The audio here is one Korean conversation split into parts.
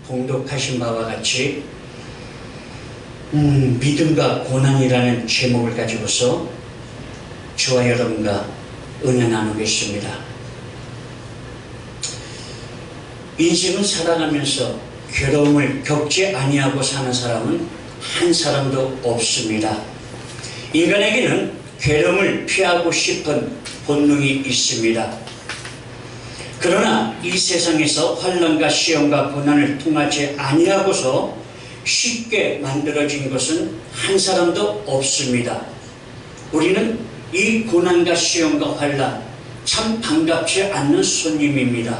봉독하신 바와 같이 믿음과 고난이라는 제목을 가지고서 저와 여러분과 은혜 나누겠습니다. 인생은 살아가면서 괴로움을 겪지 아니하고 사는 사람은 한 사람도 없습니다. 인간에게는 괴로움을 피하고 싶은 본능이 있습니다. 그러나 이 세상에서 환난과 시험과 고난을 통하지 아니하고서 쉽게 만들어진 것은 한 사람도 없습니다. 우리는 이 고난과 시험과 환난 참 반갑지 않는 손님입니다.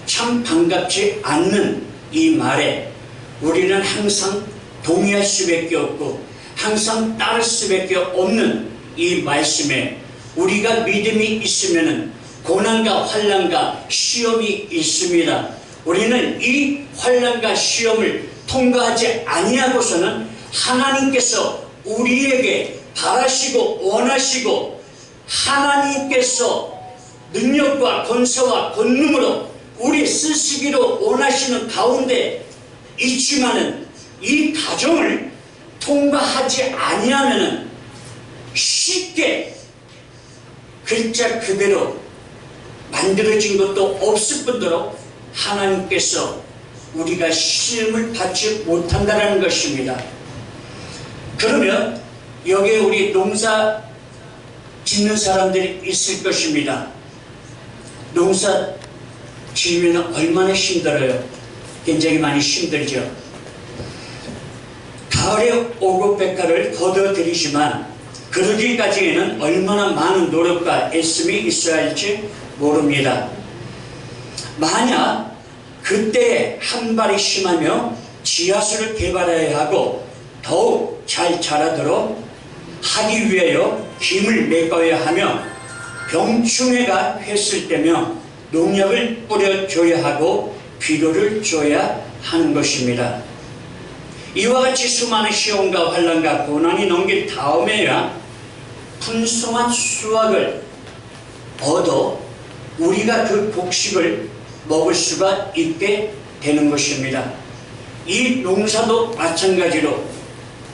참 반갑지 않는 이 말에 우리는 항상 동의할 수밖에 없고 항상 따를 수밖에 없는 이 말씀에 우리가 믿음이 있으면 고난과 환난과 시험이 있습니다. 우리는 이 환난과 시험을 통과하지 아니하고서는 하나님께서 우리에게 바라시고 원하시고 하나님께서 능력과 권세와 권능으로 우리 쓰시기로 원하시는 가운데 있지만은 이 과정을 통과하지 아니하면은 쉽게 글자 그대로 만들어진 것도 없을 뿐더러 하나님께서 우리가 시험을 받지 못한다는 것입니다. 그러면 여기에 우리 농사 짓는 사람들이 있을 것입니다. 농사 지으면 얼마나 힘들어요. 굉장히 많이 힘들죠. 가을에 오곡백과를 거둬들이지만 그러기까지에는 얼마나 많은 노력과 애씀이 있어야 할지 모릅니다. 만약 그때에 한 발이 심하며 지하수를 개발해야 하고 더욱 잘 자라도록 하기 위하여 김을 메꿔야 하며 병충해가 했을 때며 농약을 뿌려줘야 하고 비료를 줘야 하는 것입니다. 이와 같이 수많은 시험과 환난과 고난이 넘긴 다음에야 풍성한 수확을 얻어 우리가 그 곡식을 먹을 수가 있게 되는 것입니다. 이 농사도 마찬가지로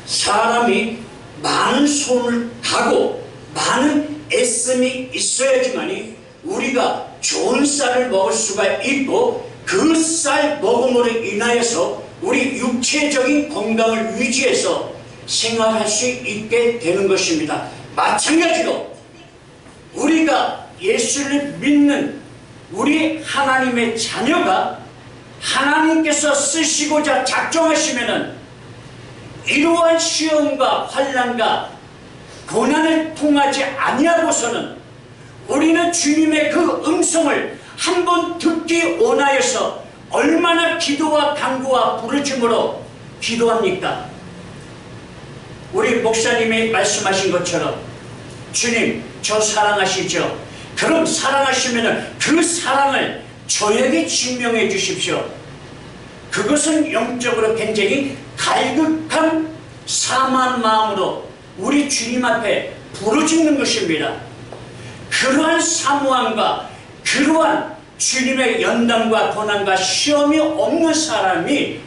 사람이 많은 손을 가고 많은 애씀이 있어야지만이 우리가 좋은 쌀을 먹을 수가 있고 그 쌀 먹음으로 인하여서 우리 육체적인 건강을 유지해서 생활할 수 있게 되는 것입니다. 마찬가지로 우리가 예수를 믿는 우리 하나님의 자녀가 하나님께서 쓰시고자 작정하시면은 이러한 시험과 환난과 고난을 통하지 아니하고서는 우리는 주님의 그 음성을 한번 듣기 원하여서 얼마나 기도와 간구와 부르짖음으로 기도합니까? 우리 목사님이 말씀하신 것처럼 주님 저 사랑하시죠? 그럼 사랑하시면 그 사랑을 저에게 증명해 주십시오. 그것은 영적으로 굉장히 갈급한 사모한 마음으로 우리 주님 앞에 부르짖는 것입니다. 그러한 사모함과 그러한 주님의 연단과 고난과 시험이 없는 사람이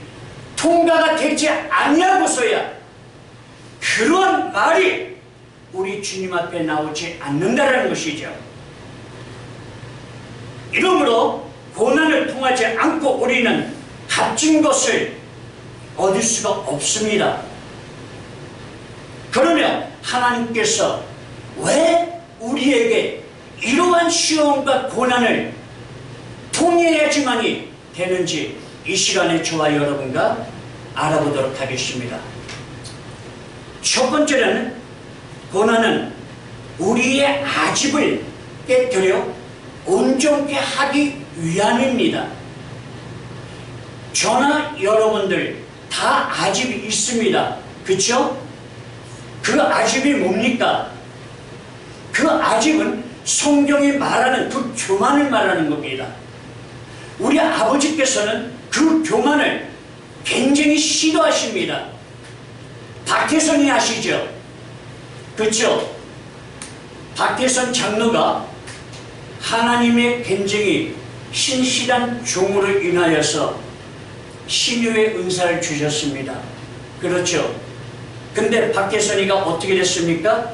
통과가 되지 아니하고서야 그러한 말이 우리 주님 앞에 나오지 않는다는 것이죠. 이러므로 고난을 통하지 않고 우리는 값진 것을 얻을 수가 없습니다. 그러면 하나님께서 왜 우리에게 이러한 시험과 고난을 통해야지만이 되는지 이 시간에 저와 여러분과 알아보도록 하겠습니다. 첫 번째는 고난은 우리의 아집을 깨뜨려 온전케 하기 위함입니다. 저나 여러분들 다 아집이 있습니다. 그렇죠? 그 아집이 뭡니까? 그 아집은 성경이 말하는 그 교만을 말하는 겁니다. 우리 아버지께서는 그 교만을 굉장히 싫어하십니다. 박혜선이 아시죠? 그렇죠? 박혜선 장로가 하나님의 굉장히 신실한 종으로 인하여서 신유의 은사를 주셨습니다. 그렇죠? 근데 박태선이가 어떻게 됐습니까?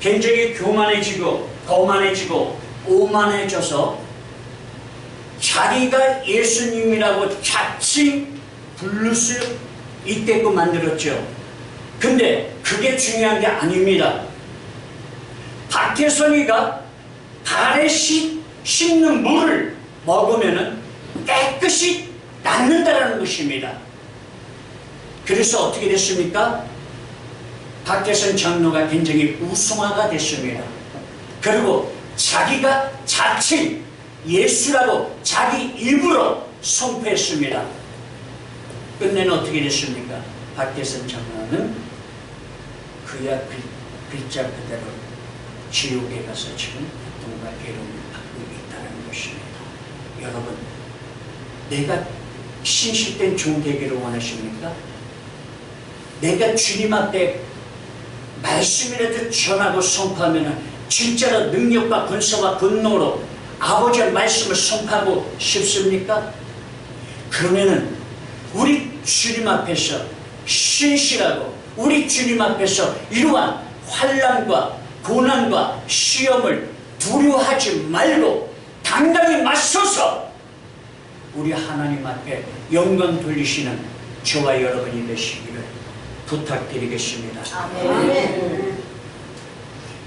굉장히 교만해지고 거만해지고 오만해져서 자기가 예수님이라고 자칭 부를 수 있게끔 만들었죠. 근데 그게 중요한 게 아닙니다. 박태선이가 발에 씻는 물을 먹으면 깨끗이 낫는다는 것입니다. 그래서 어떻게 됐습니까? 박태선 장로가 굉장히 우승화가 됐습니다. 그리고 자기가 자칭 예수라고 자기 입으로 선포했습니다. 끝내는 어떻게 됐습니까? 박태선 장로는 그야 글자 그대로 지옥에 가서 지금 고통과 괴로움을 받고 있다는 것입니다. 여러분, 내가 신실된 종 되기를 원하십니까? 내가 주님 앞에 말씀이라도 전하고 선포하면 진짜로 능력과 권세와 분노로 아버지의 말씀을 선포하고 싶습니까? 그러면은 우리 주님 앞에서 신실하고 우리 주님 앞에서 이러한 환난과 고난과 시험을 두려워하지 말고 당당히 맞서서 우리 하나님 앞에 영광 돌리시는 저와 여러분이 되시기를 부탁드리겠습니다. 아멘.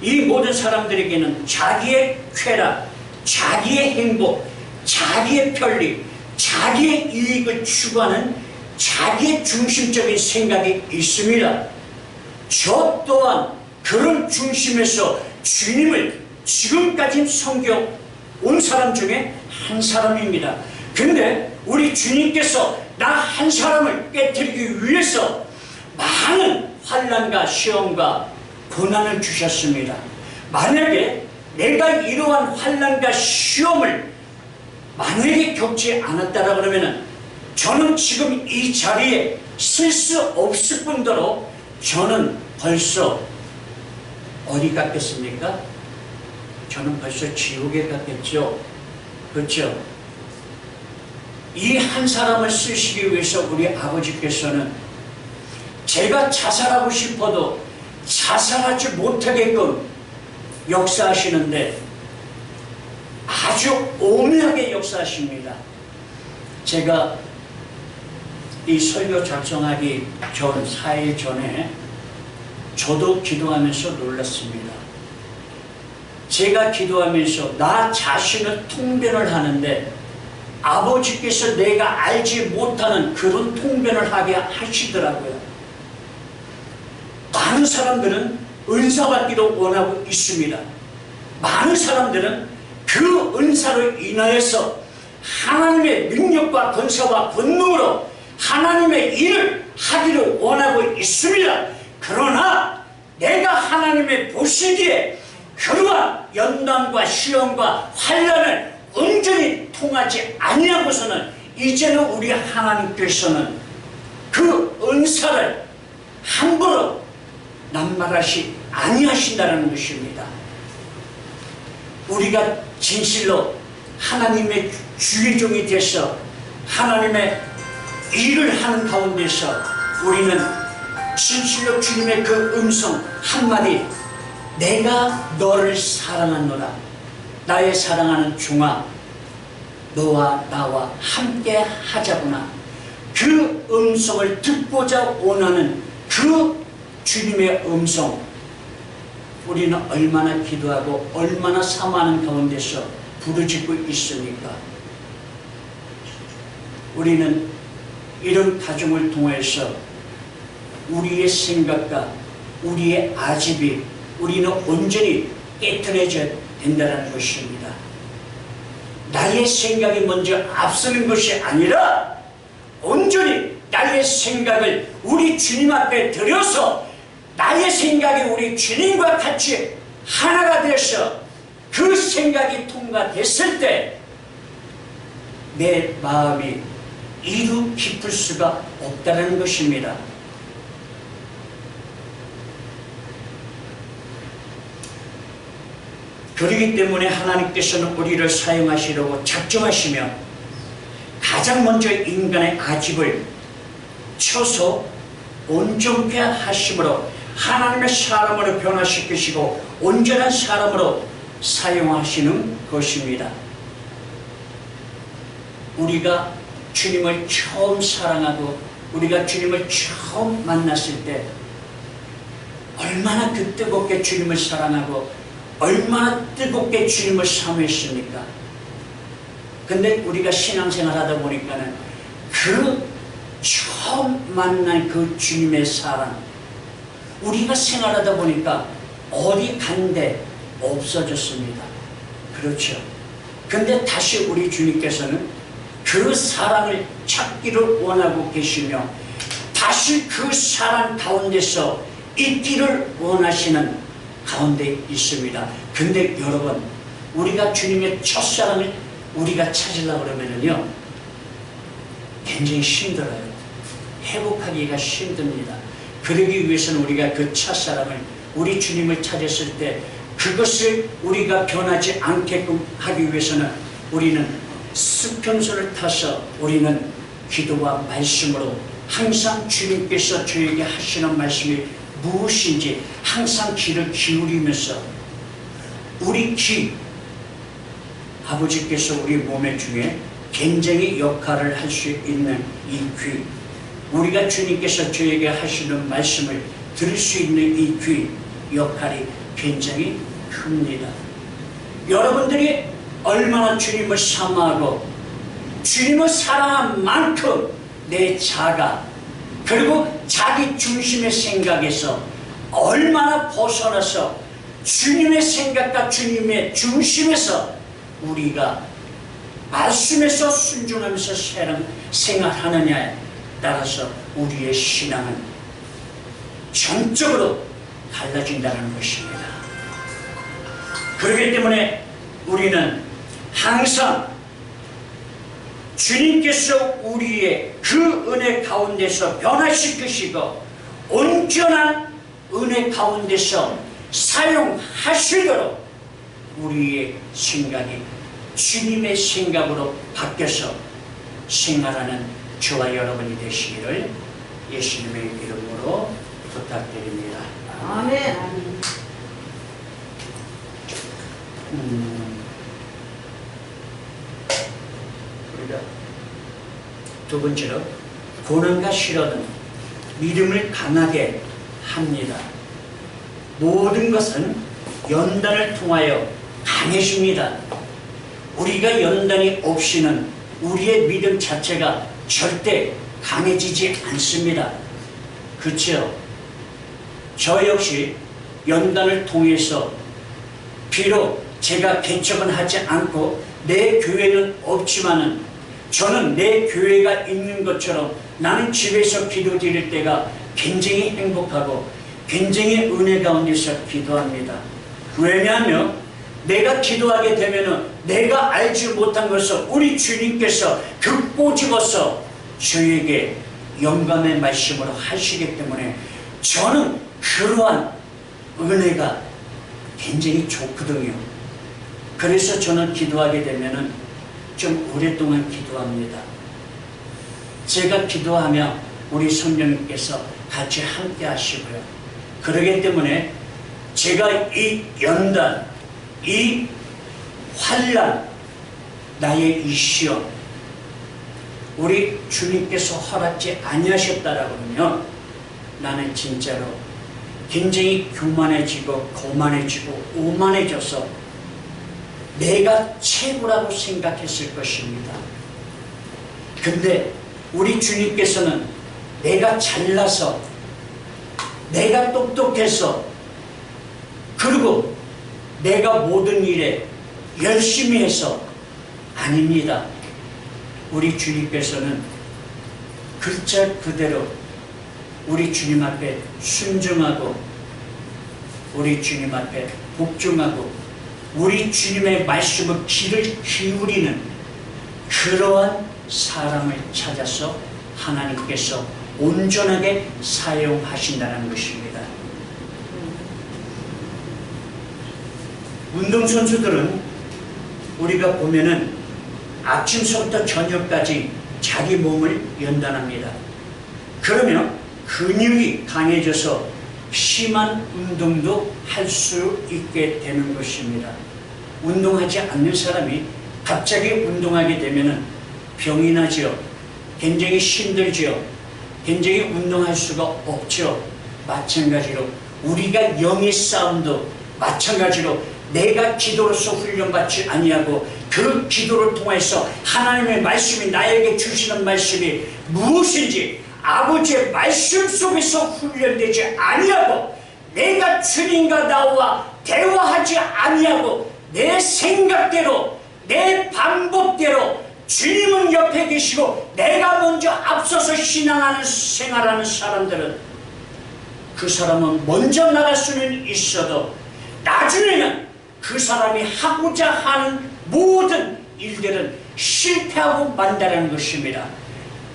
이 모든 사람들에게는 자기의 쾌락, 자기의 행복, 자기의 편리, 자기의 이익을 추구하는 자기의 중심적인 생각이 있습니다. 저 또한 그런 중심에서 주님을 지금까지 섬겨온 사람 중에 한 사람입니다. 근데 우리 주님께서 나 한 사람을 깨뜨리기 위해서 많은 환난과 시험과 고난을 주셨습니다. 만약에 내가 이러한 환난과 시험을 만약에 겪지 않았다라 그러면 저는 지금 이 자리에 쓸 수 없을 뿐더러 저는 벌써 어디 갔겠습니까? 저는 벌써 지옥에 갔겠죠. 그렇죠? 이 한 사람을 쓰시기 위해서 우리 아버지께서는 제가 자살하고 싶어도 자살하지 못하게끔 역사하시는데 아주 오묘하게 역사하십니다. 제가 이 설교 작성하기 전 4일 전에 저도 기도하면서 놀랐습니다. 제가 기도하면서 나 자신을 통변을 하는데 아버지께서 내가 알지 못하는 그런 통변을 하게 하시더라고요. 많은 사람들은 은사받기도 원하고 있습니다. 많은 사람들은 그 은사로 인하여서 하나님의 능력과 권세와 권능으로 하나님의 일을 하기를 원하고 있습니다. 그러나 내가 하나님의 보시기에 그러한 연단과 시험과 환난을 온전히 통하지 아니하고서는 이제는 우리 하나님께서는 그 은사를 함부로 남발하시 아니하신다는 것입니다. 우리가 진실로 하나님의 주의 종이 돼서 하나님의 일을 하는 가운데서 우리는 진실로 주님의 그 음성 한마디, 내가 너를 사랑하노라, 나의 사랑하는 종아 너와 나와 함께 하자구나, 그 음성을 듣고자 원하는 그 주님의 음성, 우리는 얼마나 기도하고 얼마나 사모하는 가운데서 부르짖고 있습니까? 우리는 이런 가정을 통해서 우리의 생각과 우리의 아집이 우리는 온전히 깨트려져야 된다는 것입니다. 나의 생각이 먼저 앞서는 것이 아니라 온전히 나의 생각을 우리 주님 앞에 드려서 나의 생각이 우리 주님과 같이 하나가 되어서 그 생각이 통과됐을 때 내 마음이 이루 깊을 수가 없다는 것입니다. 그렇기 때문에 하나님께서는 우리를 사용하시려고 작정하시며 가장 먼저 인간의 아집을 쳐서 온전케 하심으로 하나님의 사람으로 변화시키시고 온전한 사람으로 사용하시는 것입니다. 우리가 주님을 처음 사랑하고 우리가 주님을 처음 만났을 때 얼마나 그 뜨겁게 주님을 사랑하고 얼마나 뜨겁게 주님을 사모했습니까? 근데 우리가 신앙생활 하다 보니까는 그 처음 만난 그 주님의 사랑, 우리가 생활하다 보니까 어디 간데 없어졌습니다. 그렇죠. 근데 다시 우리 주님께서는 그 사랑을 찾기를 원하고 계시며 다시 그 사랑 가운데서 있기를 원하시는 가운데 있습니다. 근데 여러분, 우리가 주님의 첫사랑을 우리가 찾으려고 그러면은요, 굉장히 힘들어요. 회복하기가 힘듭니다. 그러기 위해서는 우리가 그 첫사랑을, 우리 주님을 찾았을 때 그것을 우리가 변하지 않게끔 하기 위해서는 우리는 수평선을 타서 우리는 기도와 말씀으로 항상 주님께서 저에게 하시는 말씀이 무엇인지 항상 귀를 기울이면서 우리 귀, 아버지께서 우리 몸의 중에 굉장히 역할을 할 수 있는 이 귀, 우리가 주님께서 저에게 하시는 말씀을 들을 수 있는 이 귀 역할이 굉장히 큽니다. 여러분들이 얼마나 주님을 사모하고 주님을 사랑한 만큼 내 자가, 그리고 자기 중심의 생각에서 얼마나 벗어나서 주님의 생각과 주님의 중심에서 우리가 말씀에서 순종하면서 생활하느냐에 따라서 우리의 신앙은 전적으로 달라진다는 것입니다. 그렇기 때문에 우리는 항상 주님께서 우리의 그 은혜 가운데서 변화시키시고 온전한 은혜 가운데서 사용하시도록 우리의 생각이 주님의 생각으로 바뀌어서 생활하는 저와 여러분이 되시기를 예수님의 이름으로 부탁드립니다. 아멘. 우리가 두 번째로 고난과 시련은 믿음을 강하게 합니다. 모든 것은 연단을 통하여 강해집니다. 우리가 연단이 없이는 우리의 믿음 자체가 절대 강해지지 않습니다. 그렇죠? 저 역시 연단을 통해서 비록 제가 개척은 하지 않고 내 교회는 없지만은 저는 내 교회가 있는 것처럼 나는 집에서 기도 드릴 때가 굉장히 행복하고 굉장히 은혜 가운데서 기도합니다. 왜냐하면 내가 기도하게 되면은 내가 알지 못한 것을 우리 주님께서 그 꼬집어서 저에게 영감의 말씀으로 하시기 때문에 저는 그러한 은혜가 굉장히 좋거든요. 그래서 저는 기도하게 되면은 좀 오랫동안 기도합니다. 제가 기도하며 우리 성령님께서 같이 함께 하시고요. 그러기 때문에 제가 이 연단, 이 환난, 나의 이 시험, 우리 주님께서 허락지 아니하셨다라고 하면 나는 진짜로 굉장히 교만해지고 거만해지고 오만해져서 내가 최고라고 생각했을 것입니다. 근데 우리 주님께서는 내가 잘나서, 내가 똑똑해서, 그리고 내가 모든 일에 열심히 해서 아닙니다. 우리 주님께서는 글자 그대로 우리 주님 앞에 순종하고 우리 주님 앞에 복종하고 우리 주님의 말씀을 귀를 기울이는 그러한 사람을 찾아서 하나님께서 온전하게 사용하신다는 것입니다. 운동선수들은 우리가 보면은 아침서부터 저녁까지 자기 몸을 연단합니다. 그러면 근육이 강해져서 심한 운동도 할 수 있게 되는 것입니다. 운동하지 않는 사람이 갑자기 운동하게 되면 병이 나죠. 굉장히 힘들죠. 굉장히 운동할 수가 없죠. 마찬가지로 우리가 영의 싸움도 마찬가지로 내가 기도로서 훈련받지 아니하고 그 기도를 통해서 하나님의 말씀이 나에게 주시는 말씀이 무엇인지 아버지의 말씀 속에서 훈련되지 아니하고 내가 주님과 나와 대화하지 아니하고 내 생각대로 내 방법대로 주님은 옆에 계시고 내가 먼저 앞서서 신앙하는 생활하는 사람들은 그 사람은 먼저 나갈 수는 있어도 나중에는 그 사람이 하고자 하는 모든 일들은 실패하고 만다는 것입니다.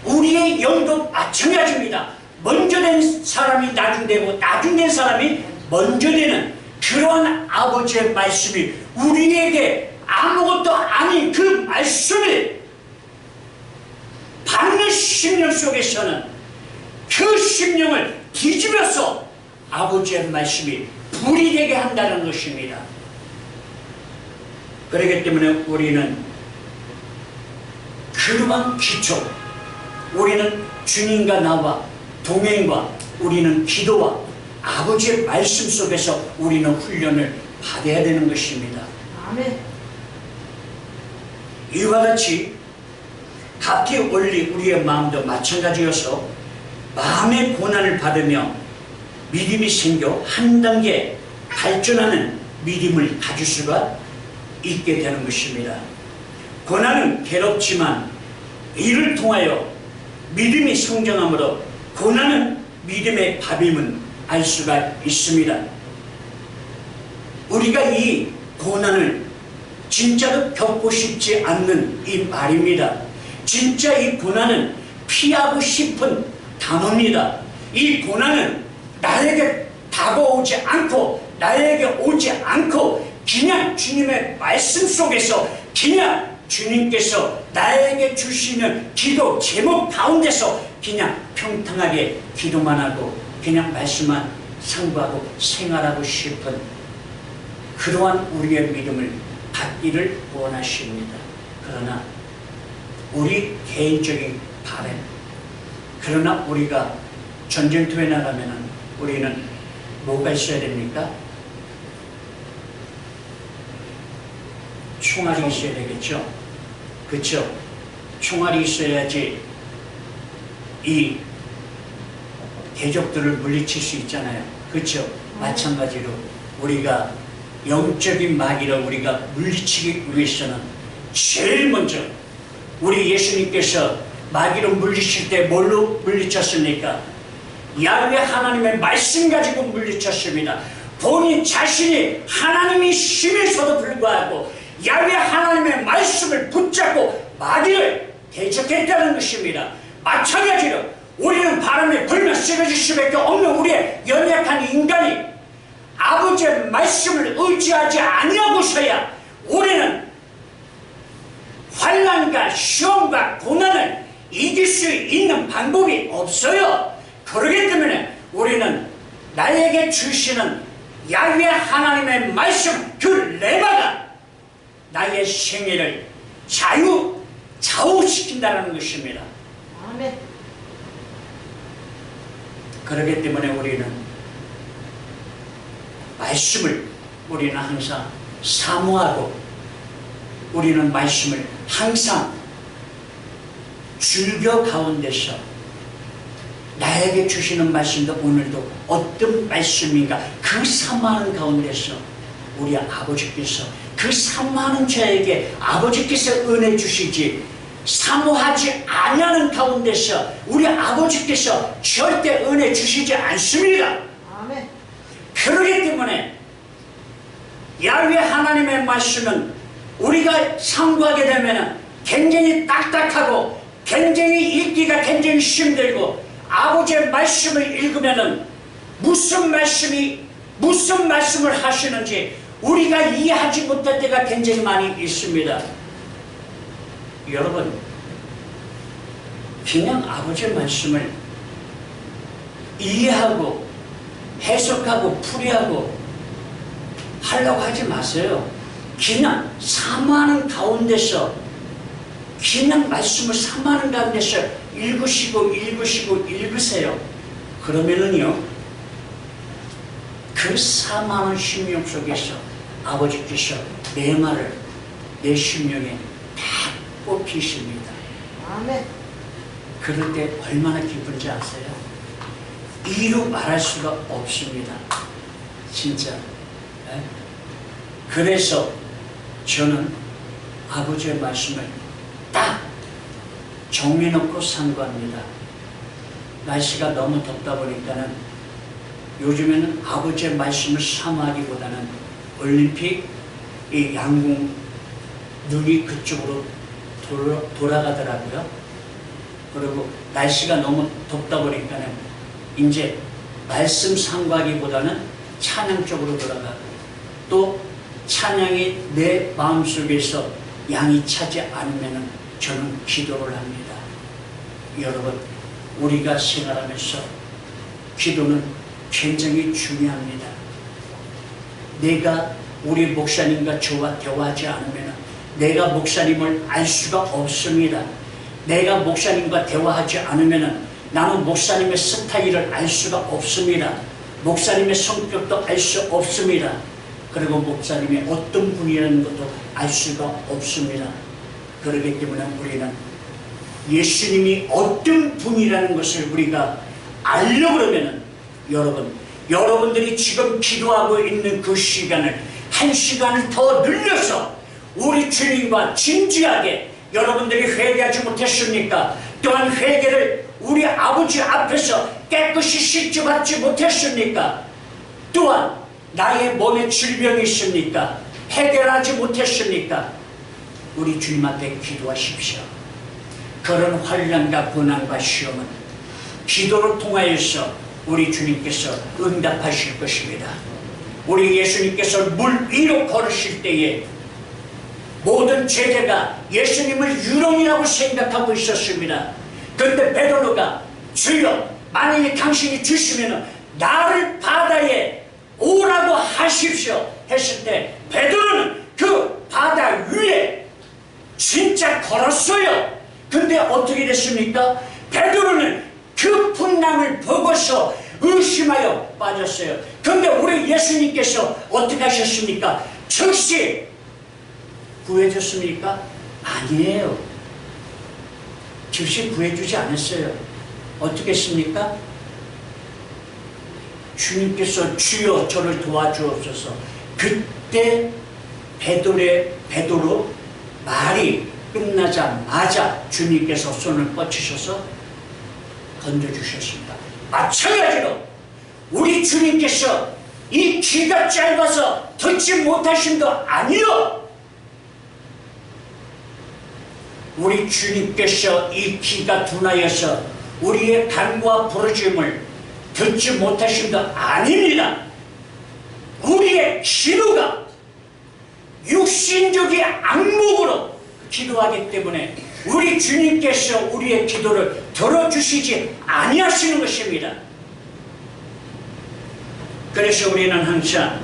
우리의 영도 마찬가지입니다. 먼저 된 사람이 나중 되고 나중 된 사람이 먼저 되는 그러한 아버지의 말씀이 우리에게 아무것도 아닌 그 말씀을 받는 심령 속에서는 그 심령을 뒤집어서 아버지의 말씀이 불이 되게 한다는 것입니다. 그렇기 때문에 우리는 그러한 기초, 우리는 주님과 나와 동행과 우리는 기도와 아버지의 말씀 속에서 우리는 훈련을 받아야 되는 것입니다. 아멘. 이와 같이 각기 원리 우리의 마음도 마찬가지여서 마음의 고난을 받으며 믿음이 생겨 한 단계 발전하는 믿음을 가질 수가 있게 되는 것입니다. 고난은 괴롭지만 이를 통하여 믿음이 성장함으로 고난은 믿음의 밥임을 알 수가 있습니다. 우리가 이 고난을 진짜로 겪고 싶지 않는 이 말입니다. 진짜 이 고난은 피하고 싶은 단어입니다. 이 고난은 나에게 다가오지 않고 나에게 오지 않고 그냥 주님의 말씀 속에서 그냥 주님께서 나에게 주시는 기도 제목 가운데서 그냥 평탄하게 기도만 하고 그냥 말씀만 상고하고 생활하고 싶은 그러한 우리의 믿음을 갖기를 원하십니다. 그러나 우리 개인적인 바람, 그러나 우리가 전쟁터에 나가면 우리는 뭐가 있어야 됩니까? 총알이 있어야 되겠죠. 그렇죠? 총알이 있어야지 이 대적들을 물리칠 수 있잖아요. 그렇죠? 마찬가지로 우리가 영적인 마귀를 우리가 물리치기 위해서는 제일 먼저 우리 예수님께서 마귀를 물리칠 때 뭘로 물리쳤습니까? 야훼 하나님의 말씀 가지고 물리쳤습니다. 본인 자신이 하나님이심에서도 불구하고 야훼 하나님의 말씀을 붙잡고 마귀를 대적했다는 것입니다. 마찬가지로 우리는 바람에 불면 쓰러질 수밖에 없는 우리의 연약한 인간이 아버지의 말씀을 의지하지 아니하고서야 우리는 환난과 시험과 고난을 이길 수 있는 방법이 없어요. 그렇기 때문에 우리는 나에게 주시는 야훼 하나님의 말씀 그 레마가 나의 생애를 좌우시킨다는 것입니다. 아멘. 그렇기 때문에 우리는 말씀을 우리는 항상 사모하고 우리는 말씀을 항상 즐겨 가운데서 나에게 주시는 말씀도 오늘도 어떤 말씀인가 그 사모하는 가운데서 우리 아버지께서 그 사모하는 자에게 아버지께서 은혜 주시지 사모하지 아니하는 가운데서 우리 아버지께서 절대 은혜 주시지 않습니다. 아멘. 그렇기 때문에 야훼 하나님의 말씀은 우리가 상고하게 되면 굉장히 딱딱하고 굉장히 읽기가 굉장히 힘들고 아버지의 말씀을 읽으면 무슨 말씀을 하시는지 우리가 이해하지 못할 때가 굉장히 많이 있습니다. 여러분, 그냥 아버지의 말씀을 이해하고 해석하고 풀이하고 하려고 하지 마세요. 그냥 사모하는 가운데서, 그냥 말씀을 사모하는 가운데서 읽으시고 읽으세요. 그러면은요, 그 사모하는 심령 속에서 아버지께서 내 말을 내 심령에 다 뽑히십니다. 아멘. 그럴 때 얼마나 기쁜지 아세요? 이루 말할 수가 없습니다. 진짜. 네? 그래서 저는 아버지의 말씀을 딱 정해놓고 산거합니다. 날씨가 너무 덥다 보니까는 요즘에는 아버지의 말씀을 사모하기보다는 올림픽 이 양궁 눈이 그쪽으로 돌아가더라고요. 그리고 날씨가 너무 덥다 보니까는 이제 말씀 상고하기보다는 찬양 쪽으로 돌아가고, 또 찬양이 내 마음속에서 양이 차지 않으면 저는 기도를 합니다. 여러분, 우리가 생활하면서 기도는 굉장히 중요합니다. 내가 우리 목사님과 저와 대화하지 않으면 내가 목사님을 알 수가 없습니다. 내가 목사님과 대화하지 않으면 나는 목사님의 스타일을 알 수가 없습니다. 목사님의 성격도 알 수 없습니다. 그리고 목사님이 어떤 분이라는 것도 알 수가 없습니다. 그렇기 때문에 우리는 예수님이 어떤 분이라는 것을 우리가 알려고 그러면은, 여러분들이 지금 기도하고 있는 그 시간을 1시간을 더 늘려서 우리 주님과 진지하게, 여러분들이 회개하지 못했습니까? 또한 회개를 우리 아버지 앞에서 깨끗이 씻겨받지 못했습니까? 또한 나의 몸에 질병이 있습니까? 해결하지 못했습니까? 우리 주님한테 기도하십시오. 그런 환난과 고난과 시험은 기도를 통하여서 우리 주님께서 응답하실 것입니다. 우리 예수님께서 물 위로 걸으실 때에 모든 제자가 예수님을 유령이라고 생각하고 있었습니다. 그런데 베드로가 주여, 만약에 당신이 주시면 나를 바다에 오라고 하십시오 했을 때 베드로는 그 바다 위에 진짜 걸었어요. 근데 어떻게 됐습니까? 베드로는 그 풍랑을 보고서 의심하여 빠졌어요. 그런데 우리 예수님께서 어떻게 하셨습니까? 즉시 구해줬습니까? 아니에요. 즉시 구해주지 않았어요. 어떻게 했습니까? 주님께서 주여 저를 도와주옵소서. 그때 베드로 말이 끝나자마자 주님께서 손을 뻗치셔서 건져주셨습니다. 마찬가지로 우리 주님께서 이 귀가 짧아서 듣지 못하심도 아니요, 우리 주님께서 이 귀가 둔하여서 우리의 간구와 부르짖음을 듣지 못하심도 아닙니다. 우리의 기도가 육신적인 악목으로 기도하기 때문에 우리 주님께서 우리의 기도를 들어주시지 아니하시는 것입니다. 그래서 우리는 항상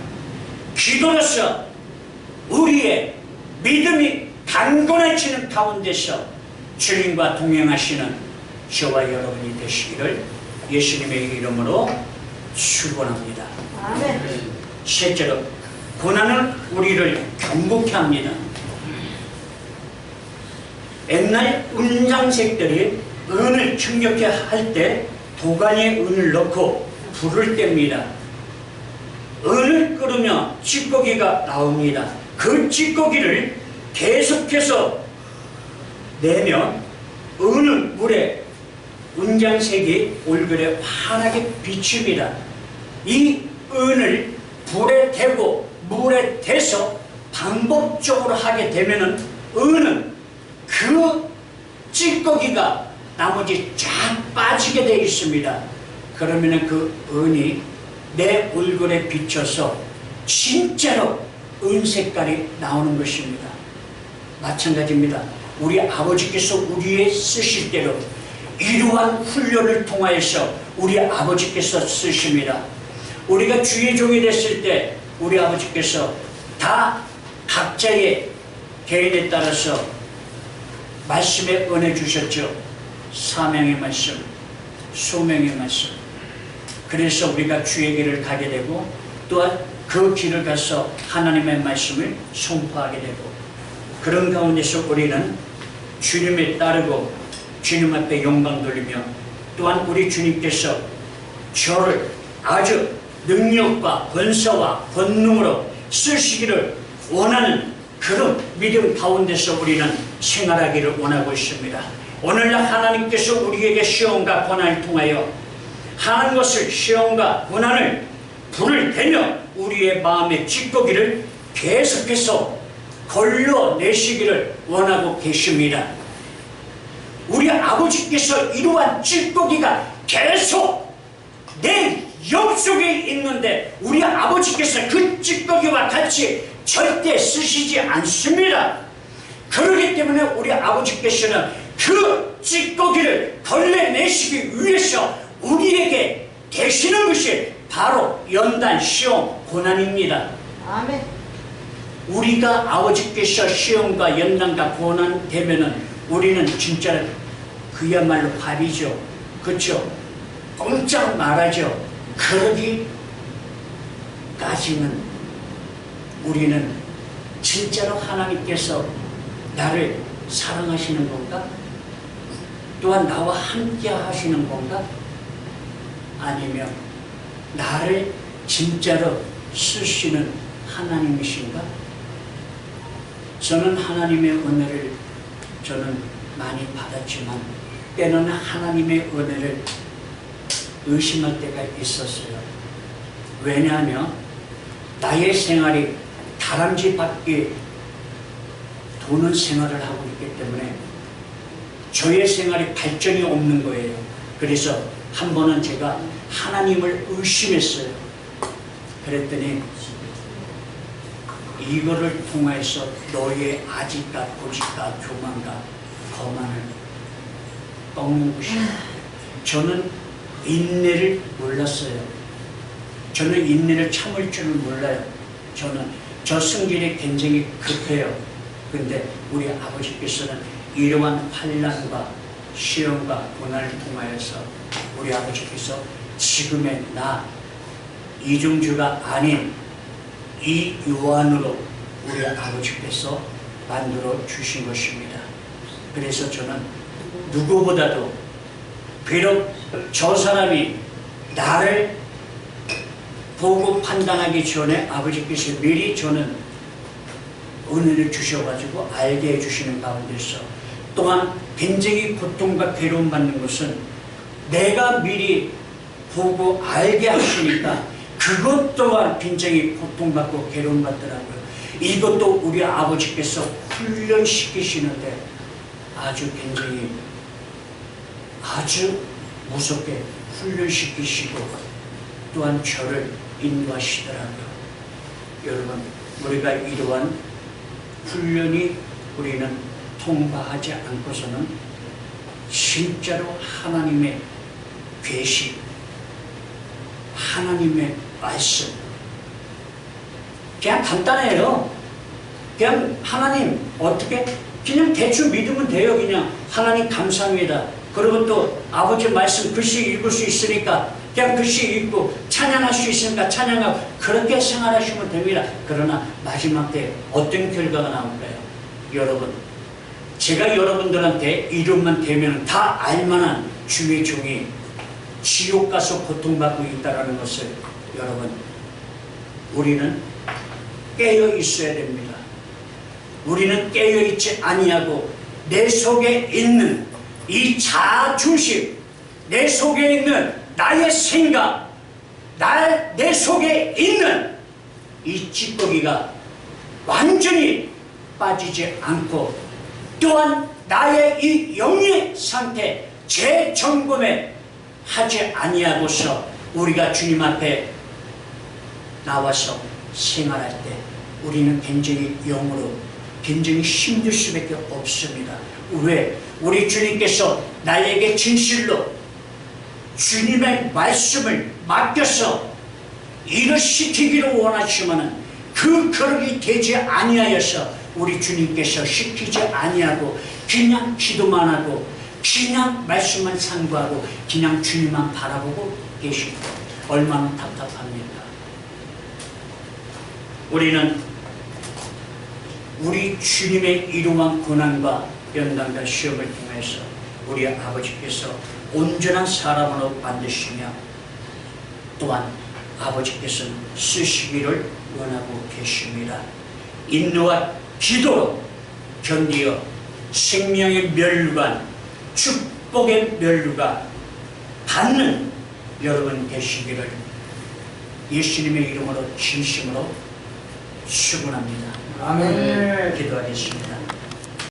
기도로서 우리의 믿음이 강건해지는 가운데서 주님과 동행하시는 저와 여러분이 되시기를 예수님의 이름으로 축원합니다. 아멘. 셋째로, 고난은 우리를 경고케 합니다. 옛날 은장색들이 은을 충격해 할 때 도가니에 은을 넣고 불을 뗍니다. 은을 끓으며 찌꺼기가 나옵니다. 그 찌꺼기를 계속해서 내면 은은 물에, 은장색이 얼굴에 환하게 비칩니다. 이 은을 불에 대고 물에 대서 반복적으로 하게 되면은 은은 그 찌꺼기가 나머지 쫙 빠지게 되어 있습니다. 그러면은 그 은이 내 얼굴에 비쳐서 진짜로 은 색깔이 나오는 것입니다. 마찬가지입니다. 우리 아버지께서 우리의 쓰실 대로 이러한 훈련을 통하여서 우리 아버지께서 쓰십니다. 우리가 주의 종이 됐을 때 우리 아버지께서 다 각자의 개인에 따라서 말씀에 은혜 주셨죠. 사명의 말씀, 소명의 말씀. 그래서 우리가 주의 길을 가게 되고 또한 그 길을 가서 하나님의 말씀을 선포하게 되고, 그런 가운데서 우리는 주님에 따르고 주님 앞에 영광 돌리며, 또한 우리 주님께서 저를 아주 능력과 권세와 권능으로 쓰시기를 원하는 그런 믿음 가운데서 우리는 생활하기를 원하고 있습니다. 오늘날 하나님께서 우리에게 시험과 고난을 통하여 하는 것을, 시험과 고난을 불을 대며 우리의 마음의 찌꺼기를 계속해서 걸러내시기를 원하고 계십니다. 우리 아버지께서 이러한 찌꺼기가 계속 내 영속에 있는데 우리 아버지께서 그 찌꺼기와 같이 절대 쓰시지 않습니다. 그렇기 때문에 우리 아버지께서는 그 찌꺼기를 걸러내시기 위해서 우리에게 되시는 것이 바로 연단, 시험, 고난입니다. 아멘. 우리가 아버지께서 시험과 연단과 고난 되면은 우리는 진짜 그야말로 밥이죠. 그렇죠? 꼼짝 말하죠. 그러기까지는 우리는 진짜로 하나님께서 나를 사랑하시는 건가? 또한 나와 함께 하시는 건가? 아니면 나를 진짜로 쓰시는 하나님이신가? 저는 하나님의 은혜를 저는 많이 받았지만 때로는 하나님의 은혜를 의심할 때가 있었어요. 왜냐하면 나의 생활이 다람쥐 밖에 도는 생활을 하고 있기 때문에 저의 생활이 발전이 없는 거예요. 그래서 한 번은 제가 하나님을 의심했어요. 그랬더니 이거를 통해서 너의 아직과 고집과 교만과 거만을 꺾는 것이다. 저는 인내를 몰랐어요. 저는 인내를 참을 줄을 몰라요. 저 성질이 굉장히 급해요. 근데 우리 아버지께서는 이러한 환난과 시험과 고난을 통하여서 우리 아버지께서 지금의 나 이중주가 아닌 이 요한으로 우리 아버지께서 만들어 주신 것입니다. 그래서 저는 누구보다도 비록 저 사람이 나를 보고 판단하기 전에 아버지께서 미리 저는 은혜를 주셔가지고 알게 해주시는 가운데서, 또한 굉장히 고통과 괴로움 받는 것은 내가 미리 보고 알게 하시니까 그것 또한 굉장히 고통받고 괴로움 받더라고요. 이것도 우리 아버지께서 훈련시키시는데 아주 굉장히 아주 무섭게 훈련시키시고 또한 저를 인도하시더라고요. 여러분, 우리가 이러한 훈련이 우리는 통과하지 않고서는 진짜로 하나님의 계시, 하나님의 말씀, 그냥 간단해요. 그냥 하나님 어떻게 그냥 대충 믿으면 돼요. 그냥 하나님 감사합니다. 그리고 또 아버지 말씀 글씨 읽을 수 있으니까 그냥 글씨 읽고 찬양할 수 있으니까 찬양하고 그렇게 생활하시면 됩니다. 그러나 마지막 때 어떤 결과가 나올까요? 여러분, 제가 여러분들한테 이름만 대면 다 알만한 주의 종이 지옥 가서 고통받고 있다는 것을 여러분, 우리는 깨어 있어야 됩니다. 우리는 깨어 있지 아니하고 내 속에 있는 이 자중심, 내 속에 있는 나의 생각, 내 속에 있는 이 찌꺼기가 완전히 빠지지 않고, 또한 나의 이 영의 상태 재점검에 하지 아니하고서 우리가 주님 앞에 나와서 생활할 때 우리는 굉장히 영으로 굉장히 힘들 수밖에 없습니다. 왜? 우리 주님께서 나에게 진실로 주님의 말씀을 맡겨서 일을 시키기를 원하시면은 그 그릇이 되지 아니하여서 우리 주님께서 시키지 아니하고 그냥 기도만 하고 그냥 말씀만 상고하고 그냥 주님만 바라보고 계시고 얼마나 답답합니까? 우리는 우리 주님의 이루한 고난과 연단과 시험을 통해서 우리 아버지께서 온전한 사람으로 만드시며 또한 아버지께서는 쓰시기를 원하고 계십니다. 인내와 기도로 견디어 생명의 멸류관, 축복의 멸류관 받는 여러분 되시기를 예수님의 이름으로 진심으로 축원합니다. 아멘. 기도하겠습니다.